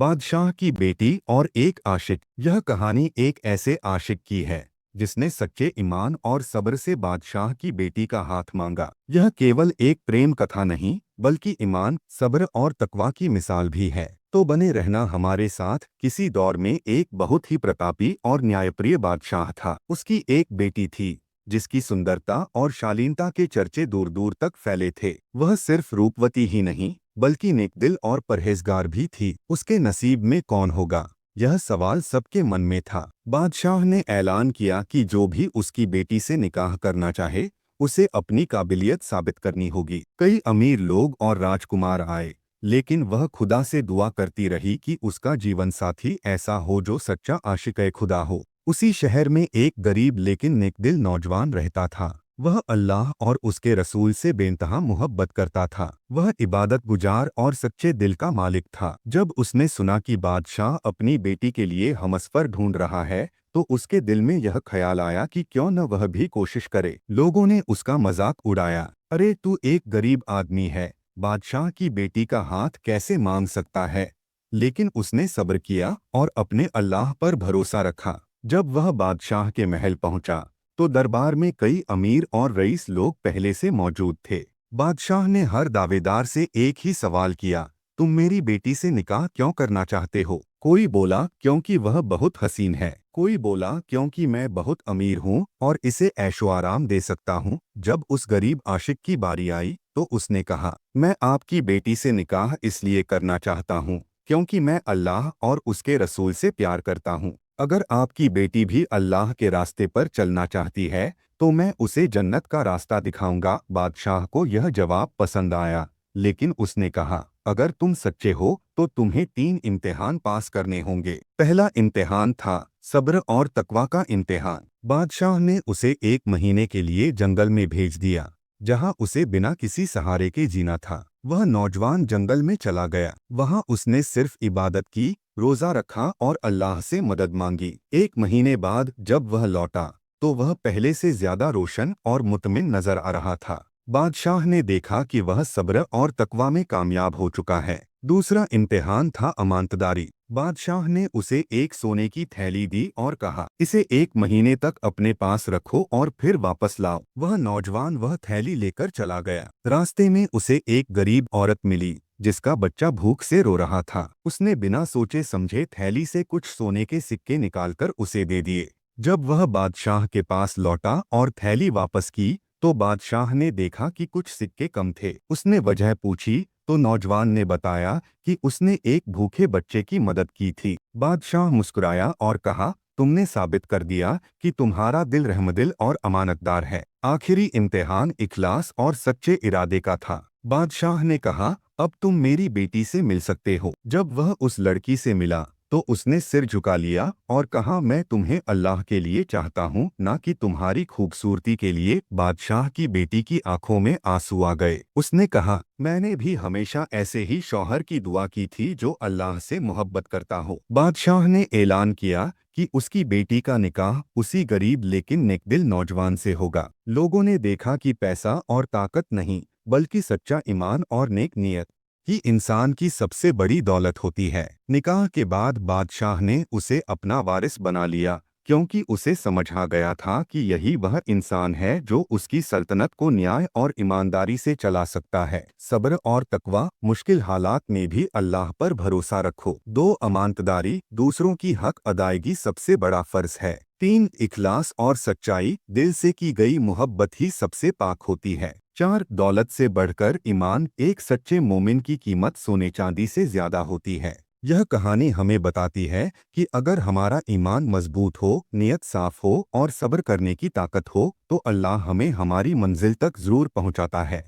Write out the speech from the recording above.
बादशाह की बेटी और एक आशिक। यह कहानी एक ऐसे आशिक की है जिसने सच्चे ईमान और सब्र से बादशाह की बेटी का हाथ मांगा। यह केवल एक प्रेम कथा नहीं बल्कि ईमान, सब्र और तकवा की मिसाल भी है। तो बने रहना हमारे साथ। किसी दौर में एक बहुत ही प्रतापी और न्यायप्रिय बादशाह था। उसकी एक बेटी थी जिसकी सुंदरता और शालीनता के चर्चे दूर दूर तक फैले थे। वह सिर्फ रूपवती ही नहीं बल्कि नेकदिल और परहेजगार भी थी। उसके नसीब में कौन होगा, यह सवाल सबके मन में था। बादशाह ने ऐलान किया कि जो भी उसकी बेटी से निकाह करना चाहे उसे अपनी काबिलियत साबित करनी होगी। कई अमीर लोग और राजकुमार आए, लेकिन वह खुदा से दुआ करती रही कि उसका जीवन साथी ऐसा हो जो सच्चा आशिक़ खुदा हो। उसी शहर में एक गरीब लेकिन नेकदिल नौजवान रहता था। वह अल्लाह और उसके रसूल से बेइंतहा मोहब्बत करता था। वह इबादत गुजार और सच्चे दिल का मालिक था। जब उसने सुना कि बादशाह अपनी बेटी के लिए हमसफर ढूंढ रहा है तो उसके दिल में यह ख्याल आया कि क्यों न वह भी कोशिश करे। लोगों ने उसका मजाक उड़ाया, अरे तू एक गरीब आदमी है, बादशाह की बेटी का हाथ कैसे मांग सकता है। लेकिन उसने सब्र किया और अपने अल्लाह पर भरोसा रखा। जब वह बादशाह के महल पहुंचा तो दरबार में कई अमीर और रईस लोग पहले से मौजूद थे। बादशाह ने हर दावेदार से एक ही सवाल किया, तुम मेरी बेटी से निकाह क्यों करना चाहते हो। कोई बोला क्योंकि वह बहुत हसीन है, कोई बोला क्योंकि मैं बहुत अमीर हूँ और इसे ऐशो आराम दे सकता हूँ। जब उस गरीब आशिक की बारी आई तो उसने कहा, मैं आपकी बेटी से निकाह इसलिए करना चाहता हूँ क्योंकि मैं अल्लाह और उसके रसूल से प्यार करता हूँ। अगर आपकी बेटी भी अल्लाह के रास्ते पर चलना चाहती है तो मैं उसे जन्नत का रास्ता दिखाऊंगा। बादशाह को यह जवाब पसंद आया, लेकिन उसने कहा, अगर तुम सच्चे हो तो तुम्हें 3 इम्तिहान पास करने होंगे। पहला इम्तिहान था सब्र और तकवा का इम्तिहान। बादशाह ने उसे 1 महीने के लिए जंगल में भेज दिया, जहां उसे बिना किसी सहारे के जीना था। वह नौजवान जंगल में चला गया। वहां उसने सिर्फ इबादत की, रोजा रखा और अल्लाह से मदद मांगी। 1 महीने बाद जब वह लौटा तो वह पहले से ज्यादा रोशन और मुतमिन नजर आ रहा था। बादशाह ने देखा कि वह सब्र और तकवा में कामयाब हो चुका है। दूसरा इम्तिहान था अमानतदारी। बादशाह ने उसे एक सोने की थैली दी और कहा, इसे 1 महीने तक अपने पास रखो और फिर वापस लाओ। वह नौजवान वह थैली लेकर चला गया। रास्ते में उसे एक गरीब औरत मिली जिसका बच्चा भूख से रो रहा था। उसने बिना सोचे समझे थैली से कुछ सोने के सिक्के निकालकर उसे दे दिए। जब वह बादशाह के पास लौटा और थैली वापस की तो बादशाह ने देखा कि कुछ सिक्के कम थे। उसने वजह पूछी तो नौजवान ने बताया कि उसने एक भूखे बच्चे की मदद की थी। बादशाह मुस्कुराया और कहा, तुमने साबित कर दिया कि तुम्हारा दिल रहमदिल और अमानतदार है। आखिरी इम्तिहान इखलास और सच्चे इरादे का था। बादशाह ने कहा, अब तुम मेरी बेटी से मिल सकते हो। जब वह उस लड़की से मिला तो उसने सिर झुका लिया और कहा, मैं तुम्हें अल्लाह के लिए चाहता हूँ, ना कि तुम्हारी खूबसूरती के लिए। बादशाह की बेटी की आंखों में आंसू आ गए। उसने कहा, मैंने भी हमेशा ऐसे ही शौहर की दुआ की थी जो अल्लाह से मोहब्बत करता हो। बादशाह ने ऐलान किया कि उसकी बेटी का निकाह उसी गरीब लेकिन नेकदिल नौजवान से होगा। लोगों ने देखा कि पैसा और ताकत नहीं बल्कि सच्चा ईमान और नेक नीयत ही इंसान की सबसे बड़ी दौलत होती है। निकाह के बाद बादशाह ने उसे अपना वारिस बना लिया क्योंकि उसे समझ आ गया था कि यही वह इंसान है जो उसकी सल्तनत को न्याय और ईमानदारी से चला सकता है। सब्र और तकवा। मुश्किल हालात में भी अल्लाह पर भरोसा रखो। 2 अमानतदारी। दूसरों की हक अदायगी सबसे बड़ा फर्ज है। 3 इखलास और सच्चाई। दिल से की गई मोहब्बत ही सबसे पाक होती है। 4 दौलत से बढ़कर ईमान। एक सच्चे मोमिन की कीमत सोने चांदी से ज्यादा होती है। यह कहानी हमें बताती है कि अगर हमारा ईमान मजबूत हो, नियत साफ हो और सब्र करने की ताकत हो तो अल्लाह हमें हमारी मंजिल तक जरूर पहुंचाता है।